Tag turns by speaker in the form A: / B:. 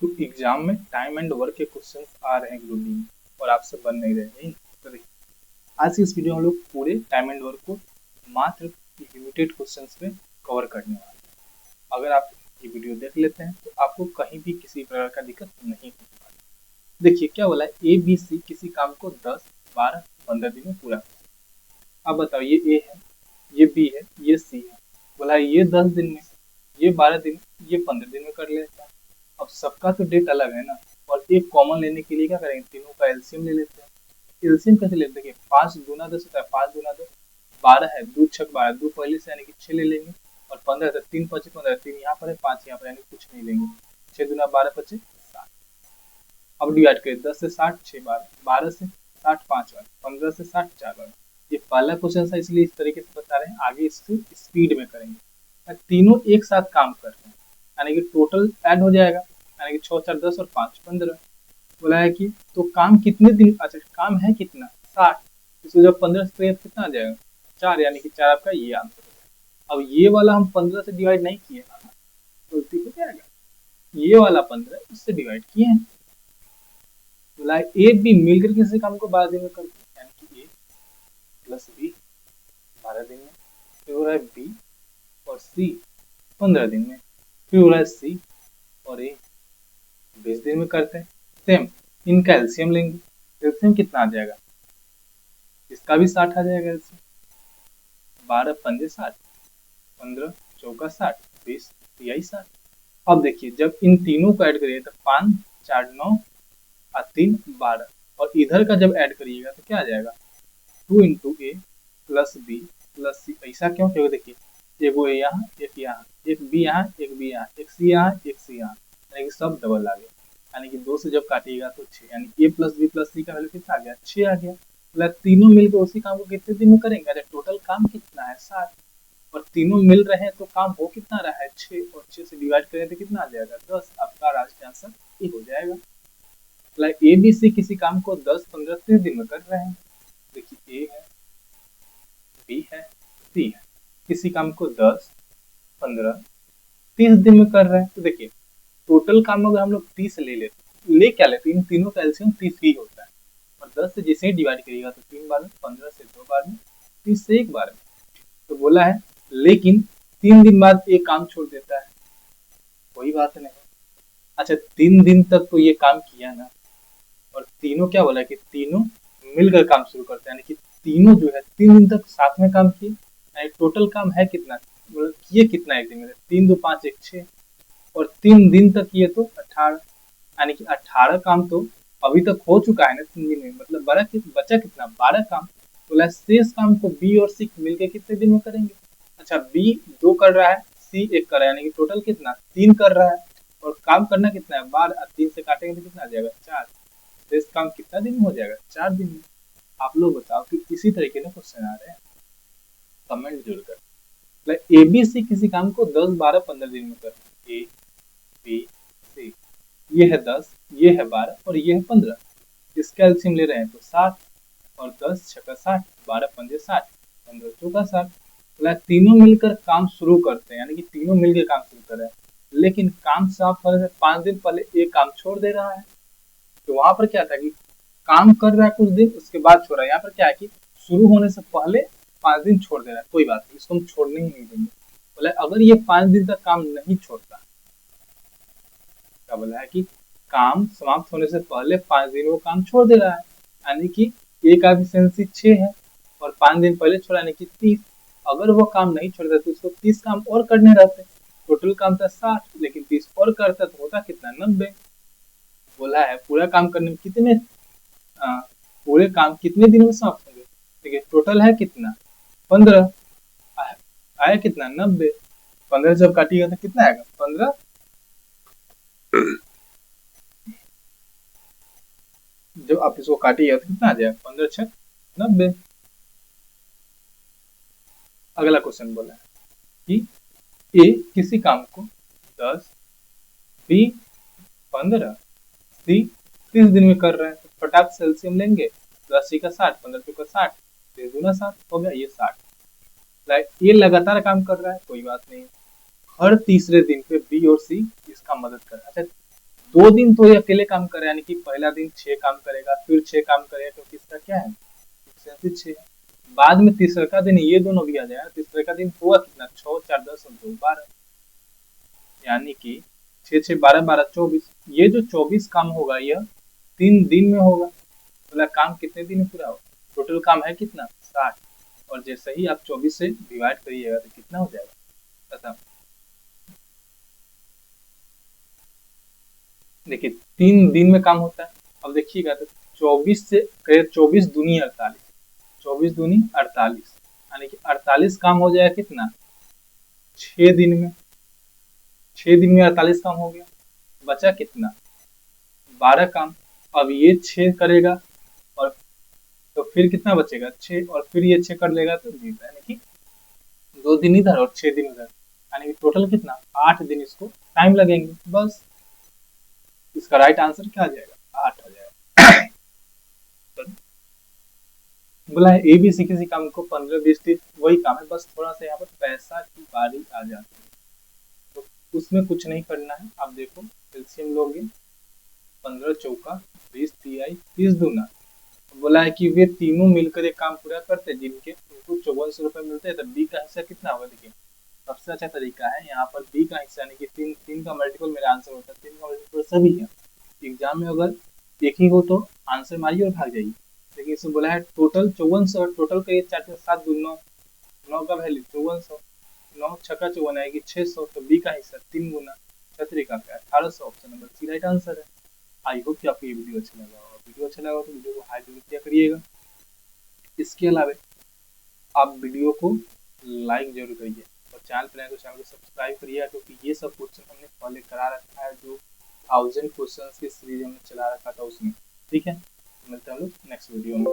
A: तो एग्जाम में time and work के क्वेश्चंस आ रहे हैं ग्रुप डी में और आपसे बन नहीं रहे नहीं। तो देखिए आज की इस वीडियो में हम लोग पूरे टाइम एंड वर्क को मात्र लिमिटेड क्वेश्चंस में कवर करने वाले हैं। अगर आप ये वीडियो देख लेते हैं तो आपको कहीं भी किसी प्रकार का दिक्कत नहीं होने वाली। देखिए क्या बोला है, ए बी सी किसी काम को 10, 12, 15 दिन में पूरा करें। अब बताओ ये ए है, ये बी है, ये सी है। बोला है ये 10 दिन में, ये 12 दिन, ये 15 दिन में कर लेता है। अब सबका तो डेट अलग है ना, और एक कॉमन लेने के लिए क्या करेंगे, तीनों का एलसीएम ले लेते हैं। एलसीएम कैसे लेते हैं, देखिए 5 दूना 10 होता है, 5 दूना 10 12 है, 2 छक 12, 2 पहले से यानी कि 6 ले लेंगे, और 15 है, 3 5 15, 3 यहाँ पर है, 5 यहाँ पर यानी कुछ नहीं लेंगे। 6 दूना 12 25 60। अब डिवाइड करें 10 से 60 6 12, 12 से 60 5 बार, 15 से 60 4 बार। ये पहला क्वेश्चन था इसलिए इस तरीके से बता रहे हैं, आगे इसको स्पीड में करेंगे। तीनों एक साथ काम कर रहे हैं यानी कि टोटल ऐड हो जाएगा, यानी कि 6 4 10 और 5 15। बोला है कि तो काम कितने दिन, अच्छा काम है कितना 60, इसको जब 15 से करें तो कितना आ जाएगा 4, यानी कि 4 आपका ये आंसर हो जाएगा। अब ये वाला हम 15 से डिवाइड नहीं किए ना, गलती हो जाएगा, ये वाला 15 इससे डिवाइड किए हैं। बोला है ए बी मिलकर किसी काम को 12 दिन में करते हैं, यानी कि ए प्लस बी 12 दिन में, फिर हो रहा है बी और सी 15 दिन में, फिर हो रहा है सी और ए 20 दिन में करते हैं। सेम इनका एलसीएम लेंगे, एलसीएम कितना आ जाएगा, इसका भी 60 आ जाएगा एलसीएम, 12 पंजे 60, 15 चौका 60, 20 यही 60। अब देखिए जब इन तीनों को ऐड करिए तो 5 4 9 और 3 12, और इधर का जब ऐड करिएगा तो क्या आ जाएगा 2 इंटू ए प्लस बी प्लस सी। ऐसा क्यों, क्योंकि देखिए एक वो यहाँ एक यहाँ, एक बी यहाँ एक बी यहाँ, एक सी यहाँ एक सी यहाँ, यानी कि सब डबल आ गया, यानी कि 2 से जब काटिएगा तो 6, यानी ए प्लस बी प्लस सी का वैल्यू कितना आ गया 6 आ गया। मतलब तीनों मिलकर उसी काम को कितने दिन में करेंगे, अरे टोटल काम कितना है 7, और तीनों मिल रहे हैं तो काम हो कितना रहा है 6, और 6 से डिवाइड करें तो कितना आ जाएगा 10। आपका राइट आंसर ये हो जाएगा। मतलब ए बी सी किसी काम को 10 15 30 दिन में कर रहे हैं। देखिए ए है, बी है, सी है, किसी काम को 10 15 30 दिन में कर रहे हैं। तो देखिए टोटल काम अगर हम लोग 30 ले लेते, ले क्या लेते, इन तीनों का एलसीएम 30 ही होता है, और 10 से जिसे ही डिवाइड करिएगा तो 3 बार में, 15 से 2 बार में, 30 से 1 बार में। तो बोला है लेकिन 3 दिन बाद ये काम छोड़ देता है, कोई बात नहीं। अच्छा 3 दिन तक तो ये काम किया ना, और तीनों क्या बोला है कि तीनों मिलकर काम शुरू करते हैं, यानी कि तीनों जो है 3 दिन तक साथ में काम किए, यानी टोटल काम है कितना, मतलब किए कितना एक दिन में, 3 2 5 1 6, और 3 दिन तक किए तो 18, यानी कि 18 काम तो अभी तक हो चुका है ना 3 दिन में, मतलब बचा कितना 12 काम। बोला शेष काम को बी और सी मिलकर कितने दिन में करेंगे। अच्छा बी 2 कर रहा है, सी 1 कर रहा है, यानी कि टोटल कितना 3 कर रहा है, और काम करना कितना है 12, 3 से काटेंगे तो कितना आ जाएगा 4, शेष काम कितना दिन में हो जाएगा 4 दिन में। आप लोग बताओ कि किसी तरीके से क्वेश्चन आ रहे हैं, कमेंट जरूर कर। ए बी सी किसी काम को 10 12 15 दिन में कर, ए बी सी, ये है 10, ये है 12 और ये है 15, इसका एलसीएम ले रहे हैं तो 7, और 10 छक्का 60, 12 पंजे 60, 15 चौका 60। तीनों मिलकर काम शुरू करते हैं, यानी कि तीनों मिलकर काम शुरू कर रहे हैं, लेकिन काम समाप्त होने से 5 दिन पहले एक काम छोड़ दे रहा है। तो वहां पर क्या था कि काम कर रहा है कुछ दिन उसके बाद छोड़ रहा है, यहाँ पर क्या है कि शुरू होने से पहले 5 दिन छोड़ दे रहा है, कोई बात नहीं, इसको हम छोड़ने ही नहीं देंगे। बोले अगर ये 5 दिन तक काम नहीं छोड़ता, क्या बोला है कि काम समाप्त होने से पहले 5 दिन वो काम छोड़ दे रहा है, यानी कि ए का एफिशिएंसी 6 है और 5 दिन पहले छोड़ा यानी कि 30। अगर वो काम नहीं छोड़ता तो उसको 30 काम और करने रहते, टोटल काम था 60, लेकिन 30 और करता तो होता कितना 90। बोला है पूरा काम करने में कितने पूरे काम कितने दिन में समाप्त होंगे। देखिए टोटल है कितना 15, आया कितना 90, 15 जब काटिएगा तो कितना आएगा 15, जब आप इसको काटिएगा तो कितना आ जाएगा 15 छक 90। अगला क्वेश्चन बोला है कि ए किसी काम को 10, बी 15, सी 30 दिन में कर रहा है, तो फटाक से एलसीएम लेंगे, 10 का 60, 15 का 60, 30 गुना 60 हो गया ये 60। ये लगातार काम कर रहा है, कोई बात नहीं, हर तीसरे दिन पे बी और सी इसका मदद कर रहा है। अच्छा 2 दिन तो ये अकेले काम करे, यानी कि पहला दिन 6 काम करेगा, फिर 6 काम करेगा, क्योंकि इसका क्या है efficiency 6 है। बाद में तीसरे का दिन ये दोनों भी आ जाएगा, तीसरे का दिन हुआ कितना 6 4 10 और 2 12, यानी कि 6 6 12 12 24। ये जो 24 काम होगा यह 3 दिन में होगा। बोला काम कितने दिन में पूरा होगा, टोटल काम है कितना 60, और जैसे ही आप 24 से डिवाइड करिएगा तो कितना हो जाएगा पता। देखिए 3 दिन में काम होता है। अब देखिएगा तो 24 से 24 दूनी 48, 24 दूनी 48, यानी कि 48 काम हो जाएगा कितना 6 दिन में। 6 दिन में 48 काम हो गया, बचा कितना 12 काम। अब ये 6 करेगा और तो फिर कितना बचेगा 6, और फिर ये 6 कर लेगा तो जीता, यानी कि 2 दिन इधर और 6 दिन उधर, यानी कि टोटल कितना 8 दिन इसको टाइम लगेंगे। बस इसका राइट आंसर क्या आ जाएगा 8 आ जाएगा। बोला है ABC किसी काम को 15 20 30 वही काम है, बस थोड़ा सा यहाँ पर पैसा की बारी आ जाती है, तो उसमें कुछ नहीं करना है। आप देखो एलसीएम लोगे 15 चौका 20 तिहाई 30 दूना। बोला है कि वे तीनों मिलकर एक काम पूरा करते हैं जिनके उनको 5400 रुपए मिलते हैं, तो बी का हिस्सा कितना होगा। देखिए सबसे अच्छा तरीका है यहाँ पर बी का हिस्सा, यानी कि 3 का मल्टीपल मेरा आंसर होता है, 3 का मल्टीपल सभी है। एग्जाम में अगर एक ही हो तो आंसर मारिए और भाग जाइए। लेकिन इसमें बोला है टोटल 5400, टोटल का ये 4 7 दून 9, 9 का वैल्यू 5400, 9 छक्का 54 आएगी 600, तो बी का हिस्सा 3 गुना 6 का 1800, option number C right answer है। आई होप कि आपको ये वीडियो अच्छा लगा होगा। वीडियो अच्छा लगा तो वीडियो को हाई जरूर किया करिएगा। इसके अलावा आप वीडियो को लाइक जरूर करिए और चैनल पर आए तो चैनल को सब्सक्राइब करिए, क्योंकि ये सब क्वेश्चन हमने पहले करा रखा है, जो 1000 क्वेश्चन की सीरीज हमने चला रखा था उसमें। ठीक है, मिलते हैं हम लोग नेक्स्ट वीडियो में।